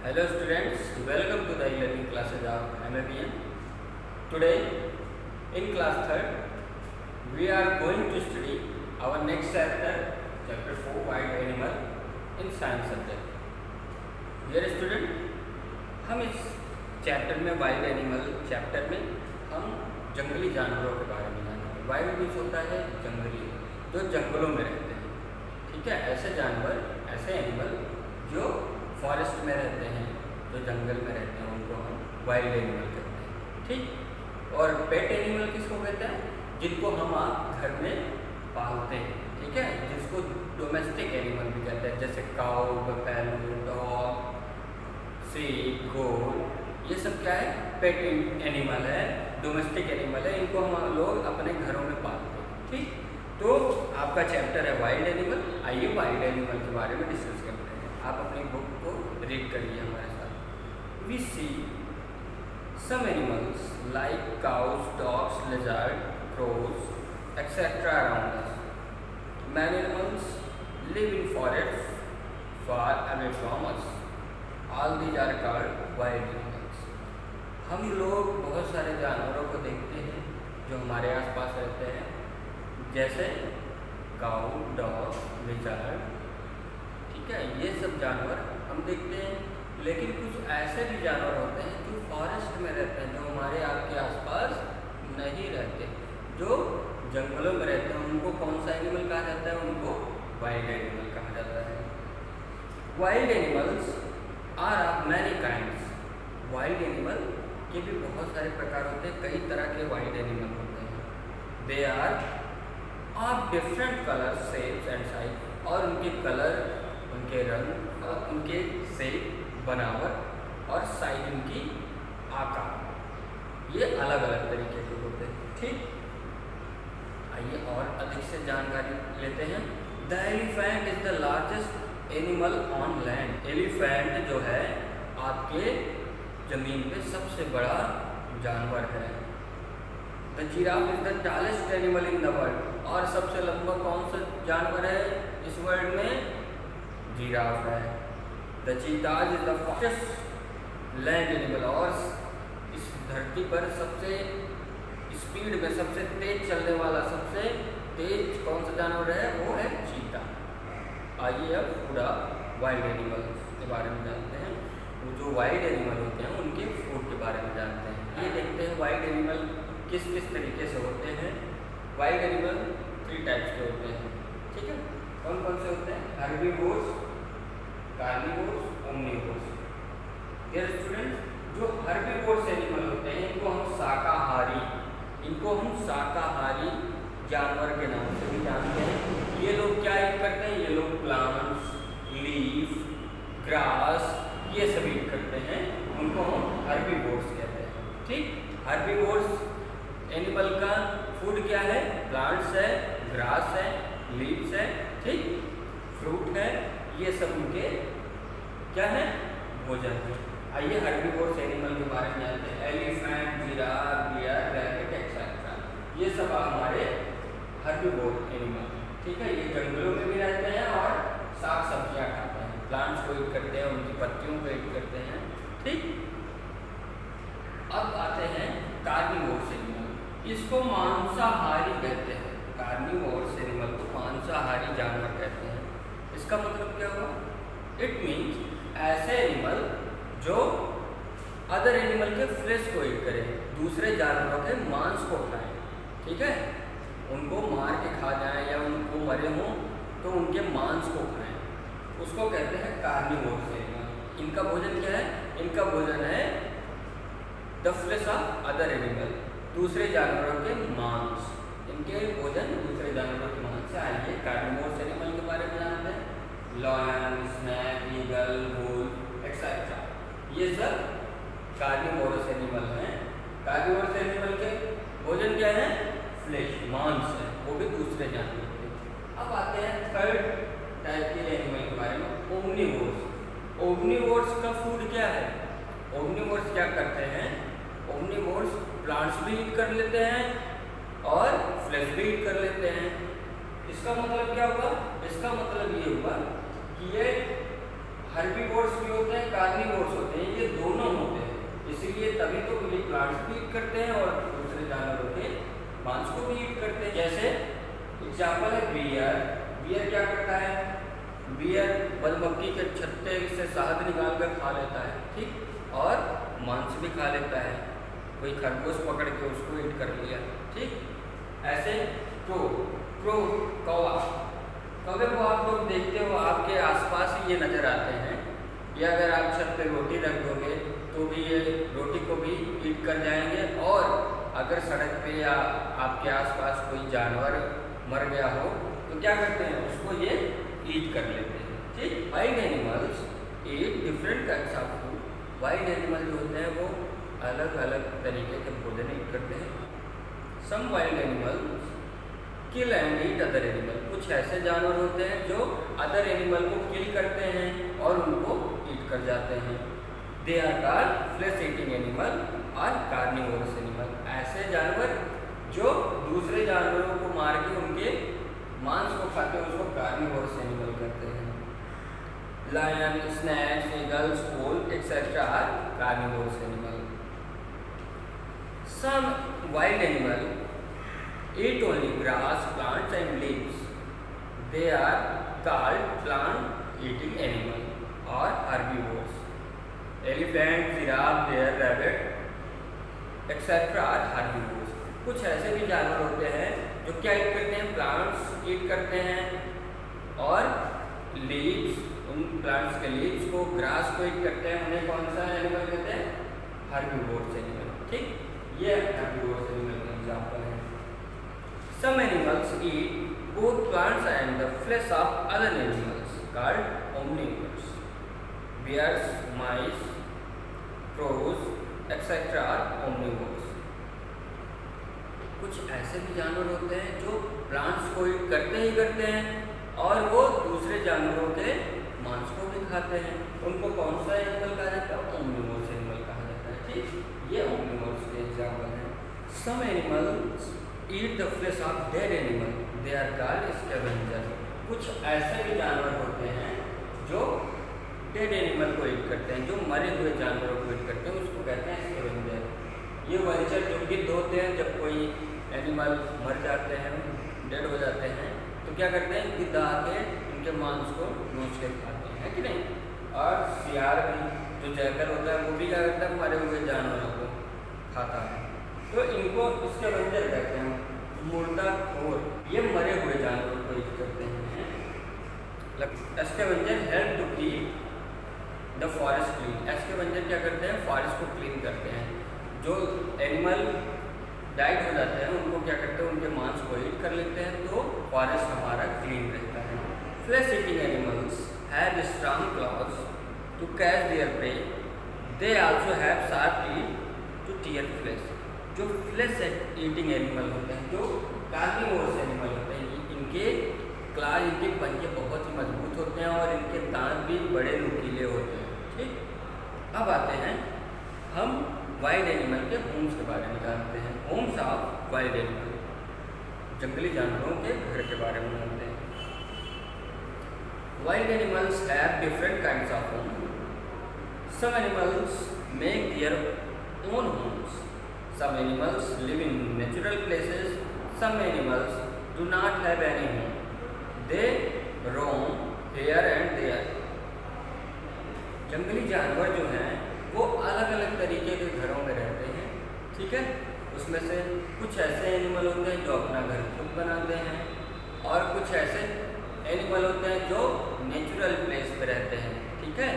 Hello students, welcome to the e-learning classes of MABN. Today in class 3rd we are going to study our next chapter, chapter 4, wild animal in science subject. Dear student, हम इस chapter में wild animal chapter में हम जंगली जानवरों के बारे में जानेंगे। वाइल्ड मीन्स होता है जंगली, जो जंगलों में रहते हैं। ठीक है, ऐसे जानवर, ऐसे एनिमल जो फॉरेस्ट में रहते हैं, जो जंगल में रहते हैं, उनको हम वाइल्ड एनिमल कहते हैं। ठीक, और पेट एनिमल किसको कहते हैं? जिनको हम आप घर में पालते हैं। ठीक है, जिसको डोमेस्टिक एनिमल भी कहते हैं, जैसे काऊ, बफेलो, डॉग, सीप, गोट, ये सब क्या है? पेट एनिमल है, डोमेस्टिक एनिमल है। इनको हम लोग अपने घरों में पालते हैं। ठीक, तो आपका चैप्टर है वाइल्ड एनिमल। आइए वाइल्ड एनिमल के बारे में डिस्कस करते हैं। आप अपनी बुक को रीड करिए हमारे साथ। We see some animals like cows, dogs, lizard, crows, etc. around us. Many animals live in forests far away from us. All these are called wild animals. हम लोग बहुत सारे जानवरों को देखते हैं जो हमारे आसपास रहते हैं, जैसे काऊ, डॉग, लिजर्ड। ठीक है, ये सब जानवर हम देखते हैं। लेकिन कुछ ऐसे भी जानवर होते हैं जो फॉरेस्ट में रहते हैं, जो हमारे आपके आसपास नहीं रहते, जो जंगलों में रहते हैं। उनको कौन सा एनिमल कहा जाता है? उनको वाइल्ड एनिमल कहा जाता है। Wild animals are of many kinds. Wild animal के भी बहुत सारे प्रकार होते हैं, कई तरह के वाइल्ड एनिमल होते हैं। They are of different colour, shapes and size. और उनके कलर, उनके रंग और उनके शेप, बनावट और साइज, उनकी आकार, ये अलग अलग तरीके के होते हैं। ठीक, आइए और अधिक से जानकारी लेते हैं। The elephant is the largest animal on land. Elephant जो है आपके जमीन पे सबसे बड़ा जानवर है। The giraffe is the tallest animal in the world. और सबसे लंबा कौन सा जानवर है इस वर्ल्ड में? जिराफ है। The चीताज is the fastest land animal. और इस धरती पर सबसे स्पीड में, सबसे तेज चलने वाला, सबसे तेज कौन सा जानवर है? वो है चीता। आइए अब पूरा वाइल्ड एनिमल के बारे में जानते हैं। वो जो वाइल्ड एनिमल होते हैं उनके फूड के बारे में जानते हैं। ये देखते हैं वाइल्ड एनिमल किस किस तरीके से होते हैं। वाइल्ड एनिमल 3 टाइप्स के होते हैं। ठीक है, कौन कौन से होते हैं? Herbivores, carnivores, omnivores. Dear students, जो हर्बीवोर्स एनिमल होते हैं इनको हम शाकाहारी जानवर के नाम से भी जानते हैं। ये लोग क्या ईट करते हैं? ये लोग प्लांट्स, लीफ, ग्रास, ये सब ईट करते हैं। उनको हम हर्बीवोर्स कहते हैं। ठीक, हर्बीवोर्स एनिमल का फूड क्या है? प्लांट्स है, ग्रास है, लीव्स है, ठीक, फ्रूट है, ये सब उनके क्या है? भोजन है। आइए हर्बीवोर्स एनिमल के बारे में जानते हैं। Elephant, giraffe, bear, rabbit, etcetera, ये सब हमारे हर्बीवोर एनिमल हैं। ठीक है, ये जंगलों में भी रहते हैं और साग सब्जियां खाते हैं, प्लांट्स को ईट करते हैं, उनकी पत्तियों को ईट करते हैं। ठीक, अब आते हैं कार्निवोर्स एनिमल। इसको मांसाहारी कहते हैं। कार्निवोर्स एनिमल को मांसाहारी जानवर कहते हैं। इसका मतलब क्या हुआ? इट मीन्स ऐसे एनिमल जो अदर एनिमल के फ्लेश को ईट करें, दूसरे जानवरों के मांस को खाएं। ठीक है, उनको मार के खा जाएं या उनको मरे हों तो उनके मांस को खाएं, उसको कहते हैं कार्निवोर्स एनिमल। इनका भोजन क्या है? इनका भोजन है the flesh of other animal, दूसरे जानवरों के मांस। इनके भोजन दूसरे जानवरों के मांस से। आइए कार्निवोर्स एनिमल के बारे में जानते हैं। Lion, snake, eagle, wolf, etcetera, ये सब कार्निवोरस एनिमल हैं। कार्निवोरस एनिमल के भोजन क्या है? फ्लेश, मांस है, वो भी दूसरे जानवर के। अब आते हैं 3rd टाइप के एनिमल के बारे में, ओमनिवोर्स। ओमनिवोर्स का फूड क्या है? ओमनिवोर्स क्या करते हैं? ओमनिवोर्स प्लांट्स भी ईट कर लेते हैं और फ्लेश भी ईट कर लेते हैं। इसका मतलब क्या हुआ? इसका मतलब ये हुआ कि ये हर्बीवोर्स भी होते हैं, कार्निवोर्स होते हैं, ये दोनों होते हैं। इसीलिए तभी तो ये प्लांट्स भी ईट करते हैं और दूसरे जानवरों के मांस को भी ईट करते हैं। जैसे एग्जाम्पल है बियर। बियर क्या करता है? बियर मधुमक्खी के छत्ते से शहद निकाल कर खा लेता है, ठीक, और मांस भी खा लेता है। कोई खरगोश पकड़ के उसको ईट कर लिया, ठीक। ऐसे क्रो कौवा, कौवे को आप लोग देखते हो, आपके आसपास ही ये नजर आते हैं। ये अगर आप छत पे रोटी रख दोगे तो भी ये रोटी को भी ईट कर जाएंगे, और अगर सड़क पे या आपके आसपास कोई जानवर मर गया हो तो क्या करते हैं? उसको ये ईट कर लेते हैं, ठीक। Wild animals eat different kinds of food. Wild animal जो होते हैं वो अलग अलग तरीके के भोजन ईट करते हैं। Some wild animals kill and eat other animal. कुछ ऐसे जानवर होते हैं जो अदर एनिमल को किल करते हैं और उनको ईट कर जाते हैं। They are called flesh eating animal और कार्निवोरस एनिमल। ऐसे जानवर जो दूसरे जानवरों को मार के उनके मांस को खाते हैं उसको कार्निवोरस एनिमल कहते हैं। Lion, snakes, eagles, wolf etcetera are carnivorous animal. Some wild animal eat only grass, plants and leaves. They are called plant-eating animal or herbivores. Elephant, giraffe, bear, rabbit, etc. are herbivores. कुछ ऐसे भी जानवर होते हैं जो क्या ईट करते हैं? प्लांट्स ईट करते हैं और लीव्स, उन प्लांट्स के लीव्स को, ग्रास को ईट करते हैं। उन्हें कौन सा एनिमल कहते हैं? हर्बीवोर्स एनिमल, ठीक। ये हर्बीवोर्स एनिमल का एग्जाम्पल है। Some animals eat both plants and the flesh of other animals called omnivores. Bears, mice, crows, etc. are omnivores. कुछ ऐसे भी जानवर होते हैं जो प्लांट्स को ईट करते ही करते हैं और वो दूसरे जानवरों के मांस को भी खाते हैं। उनको कौन सा एनिमल कहा जाता है? ओमनिवोर्स एनिमल कहा जाता है, ठीक। ये ओमनिवोर्स के एग्जाम्पल हैं। Some animals eat the flesh of dead animal. They are called scavengers. कुछ ऐसे भी जानवर होते हैं जो डेड एनिमल को ईट करते हैं, जो मरे हुए जानवरों को ईट करते हैं, उसको कहते हैं स्कैवेंजर। ये वल्चर जो गिद्ध होते हैं, जब कोई एनिमल मर जाते हैं, डेड हो जाते हैं, तो क्या करते हैं? गिद्ध आके उनके मांस को नोच के खाते हैं, है कि नहीं। और सियार भी, जो जैकल होता है, वो भी क्या करता है? मरे हुए जानवरों को खाता है। तो इनको स्कैवेंजर कहते हैं, मुर्दाखोर। ये मरे हुए जानवरों को ईट करते हैं। Scavenger help to keep the forest clean. Scavenger क्या करते हैं? फॉरेस्ट को क्लीन करते हैं। जो एनिमल डाइट हो जाते हैं उनको क्या करते हैं? उनके मांस को ईट कर लेते हैं, तो फॉरेस्ट हमारा क्लीन रहता है। Flesh eating animals have strong claws to catch their prey. They also have sharp teeth to tear flesh. जो फ्लेश ईटिंग एनिमल होते हैं, जो कार्निवोरस एनिमल होते हैं, इनके क्लॉज, इनके पंजे बहुत ही मजबूत होते हैं और इनके दांत भी बड़े नुकीले होते हैं, ठीक। अब आते हैं हम वाइल्ड एनिमल के होम्स के बारे में जानते हैं। होम्स ऑफ वाइल्ड एनिमल, जंगली जानवरों के घर के बारे में जानते हैं। Wild animals have different kinds of home. Some animals make their own homes. Some animals live in natural places. Some animals do not have any home. They roam here and there. जंगली जानवर जो हैं वो अलग अलग तरीके के घरों में रहते हैं, ठीक है। उसमें से कुछ ऐसे एनिमल होते हैं जो अपना घर खुद बनाते हैं, और कुछ ऐसे एनिमल होते हैं जो नेचुरल प्लेस पे रहते हैं, ठीक है।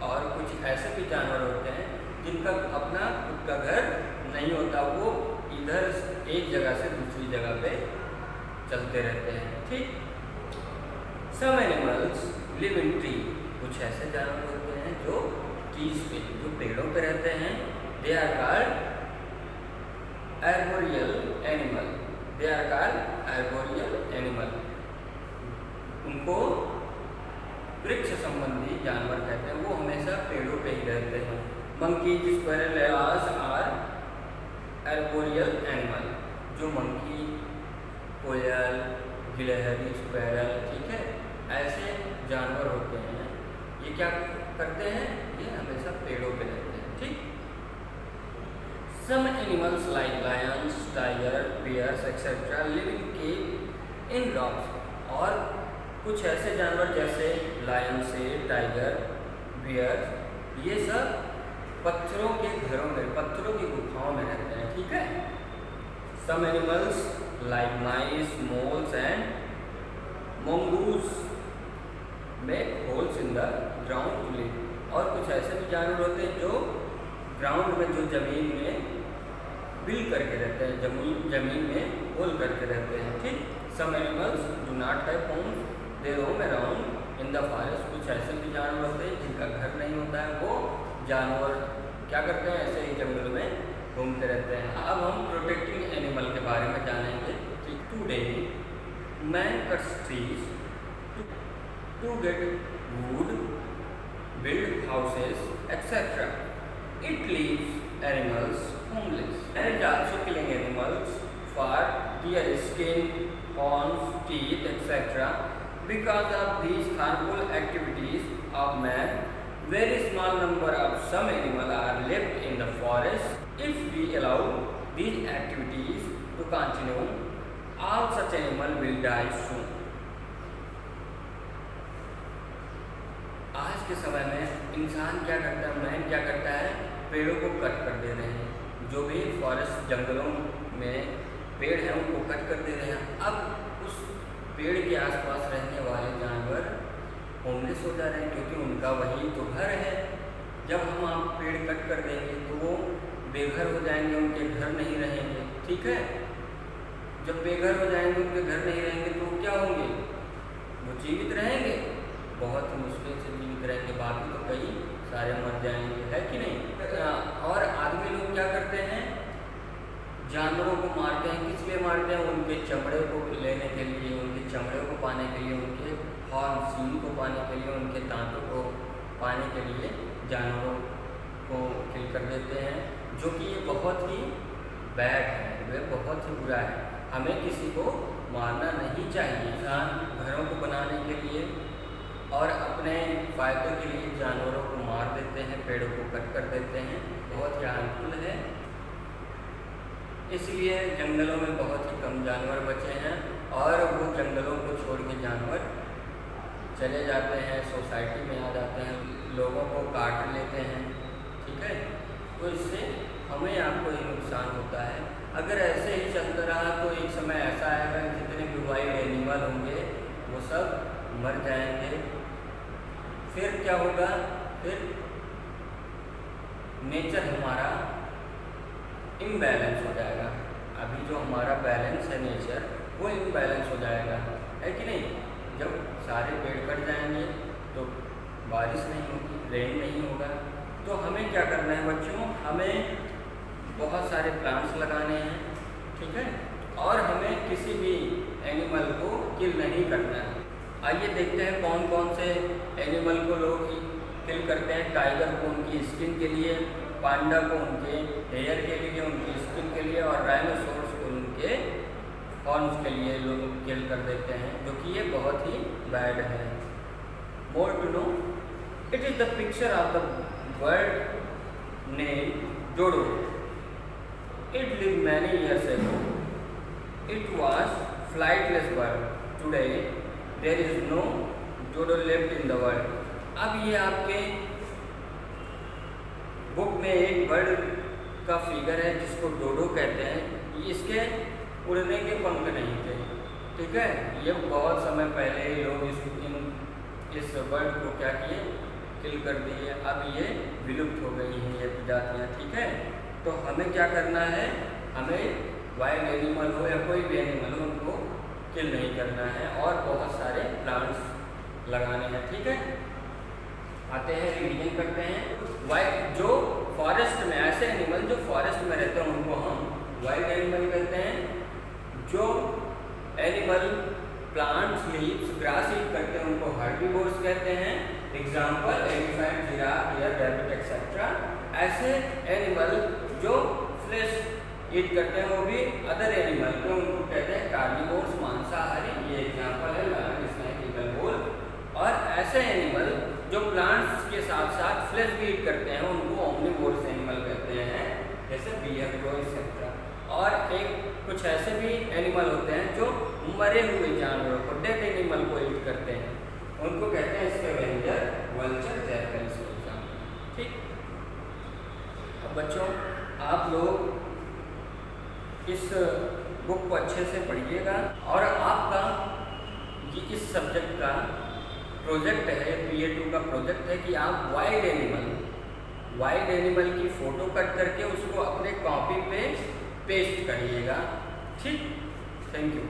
और कुछ ऐसे भी जानवर होते हैं जिनका अपना खुद का घर नहीं होता, वो इधर एक जगह से दूसरी जगह पे चलते रहते हैं, ठीक। Some animals live in tree. कुछ ऐसे जानवर होते हैं जो ट्रीज पे, जो पेड़ों पे रहते हैं। They are called arboreal animal. They are called arboreal animal. उनको वृक्ष संबंधी जानवर कहते हैं, वो हमेशा पेड़ों पे ही रहते हैं। Monkey, squirrel are arboreal animal. जो मंकी, कोयल, गिलहरी, स्क्वायरल, ठीक है, ऐसे जानवर होते हैं, ये क्या करते हैं? ये हमेशा पेड़ों पे रहते हैं, ठीक। Some animals like lions, tiger, bears etcetera live in cave in rocks. और कुछ ऐसे जानवर जैसे लायन से टाइगर, बियर, ये सब पत्थरों के घरों में, पत्थरों की गुफाओं में रहते हैं, ठीक है। Some animals like mice, moles and mongoose make holes in the ground to live। और कुछ ऐसे भी जानवर होते हैं जो ग्राउंड में, जो जमीन में बिल करके रहते हैं, जमीन में होल करके रहते हैं, ठीक। Some animals do not have homes, they roam around in the forest. कुछ ऐसे भी जानवर होते हैं जिनका घर नहीं होता है, वो जानवर क्या करते हैं, ऐसे ही जंगल में घूमते रहते हैं। अब हम प्रोटेक्टिंग एनिमल के बारे में जानेंगे, ठीक। Today man cuts trees to get wood, build houses, etc. It leaves animals homeless. Man is also killing animals for their skin, horns, teeth, etc. Because of these harmful activities of man, very small number of some animals are left in the forest. If we allow these activities to continue, all such animal will die soon। आज के समय में इंसान क्या करता है, man क्या करता है, पेड़ों को कट कर दे रहे हैं। जो भी फॉरेस्ट जंगलों में पेड़ हैं उनको कट कर दे रहे हैं। अब उस पेड़ के आसपास रहने वाले जानवर होमलेस हो जा रहे हैं, क्योंकि उनका वही तो घर है। जब हम आप पेड़ कट कर देंगे तो वो बेघर हो जाएंगे, उनके घर नहीं रहेंगे, ठीक है। जब बेघर हो जाएंगे, उनके घर नहीं रहेंगे तो क्या होंगे, वो जीवित रहेंगे, बहुत ही मुश्किल से जीवित रहेंगे, बाकी तो कई सारे मर जाएंगे, है कि नहीं। और आदमी लोग क्या करते हैं, जानवरों को मारते हैं। किस लिए मारते हैं, उनके चमड़े को लेने के लिए, उनके चमड़े को पाने के लिए, उनके हॉर्न, सींग को पाने के लिए, उनके दांतों को पाने के लिए जानवरों को किल कर देते हैं, जो कि ये बहुत ही बैड है, वे बहुत ही बुरा है। हमें किसी को मारना नहीं चाहिए। इंसान घरों को बनाने के लिए और अपने फायदे के लिए जानवरों को मार देते हैं, पेड़ों को कट कर देते हैं, बहुत ही हार्मफुल है। इसलिए जंगलों में बहुत ही कम जानवर बचे हैं और वो जंगलों को छोड़ के जानवर चले जाते हैं, सोसाइटी में आ जाते हैं, लोगों को काट लेते हैं, ठीक है। तो इससे हमें आपको ये नुकसान होता है। अगर ऐसे ही चलता रहा तो एक समय ऐसा आएगा जितने भी वाइल्ड एनिमल होंगे वो सब मर जाएंगे। फिर क्या होगा, फिर नेचर हमारा इम्बैलेंस हो जाएगा। अभी जो हमारा बैलेंस है नेचर, वो इम्बैलेंस हो जाएगा, है कि नहीं। जब सारे पेड़ कट जाएंगे तो बारिश नहीं होगी, रेन नहीं होगा। तो हमें क्या करना है बच्चों, हमें बहुत सारे प्लांट्स लगाने हैं, ठीक है। और हमें किसी भी एनिमल को किल नहीं करना है। आइए देखते हैं कौन कौन से एनिमल को लोग किल करते हैं। टाइगर को उनकी स्किन के लिए, पांडा को उनके हेयर के लिए, उनकी स्किन के लिए, और राइनोसोरस को उनके हॉर्न्स के लिए लोग किल कर देते हैं, जो कि ये बहुत ही बैड है। More to know, it is the picture of the bird named dodo. It lived many years ago. It was flightless bird. Today there is no dodo left in the world. अब ये आपके book में एक bird का figure है जिसको डोडो कहते हैं। इसके उड़ने के पंख नहीं थे, ठीक है। ये बहुत समय पहले ही लोग इस बर्ड को क्या किए, किल कर दिए। अब ये विलुप्त हो गई हैं ये प्रजातियाँ, ठीक है। तो हमें क्या करना है, हमें वाइल्ड एनिमल हो या कोई भी एनिमल हो उनको किल नहीं करना है और बहुत सारे प्लांट्स लगाने हैं, ठीक है। आते हैं, रिवीजन करते हैं। वाइल्ड जो फॉरेस्ट में, ऐसे एनिमल जो फॉरेस्ट में रहते हैं उनको हम वाइल्ड एनिमल कहते हैं। जो animal plants, leaves, grass eat करते हैं उनको हर्बीवोर्स कहते हैं। Example elephant, giraffe, deer, rabbit etcetera. ऐसे एनिमल जो फ्लेश ईट करते हैं वो भी अदर एनिमल को उनको कहते हैं कार्निवोर्स, मांसाहारी। ये एग्जाम्पल है लायन, स्नेक, ईगल, वोल्फ। और ऐसे एनिमल जो प्लांट्स के साथ साथ साथ फ्लैश भी ईट करते हैं, उनको ओमनिवोरस एनिमल कहते हैं, जैसे बियर, क्रो एक्सेट्रा। और एक कुछ ऐसे भी एनिमल होते हैं जो मरे हुए जानवरों को, डेड एनिमल को ईट करते हैं, उनको कहते हैं स्कैवेंजर, वल्चर, जैकल्स। ठीक। अब बच्चों आप लोग इस बुक को अच्छे से पढ़िएगा और आपका ये इस सब्जेक्ट का प्रोजेक्ट है, PA2 का प्रोजेक्ट है कि आप वाइल्ड एनिमल की फ़ोटो कट करके उसको अपने कॉपी पे पेस्ट करिएगा। ठीक, थैंक यू।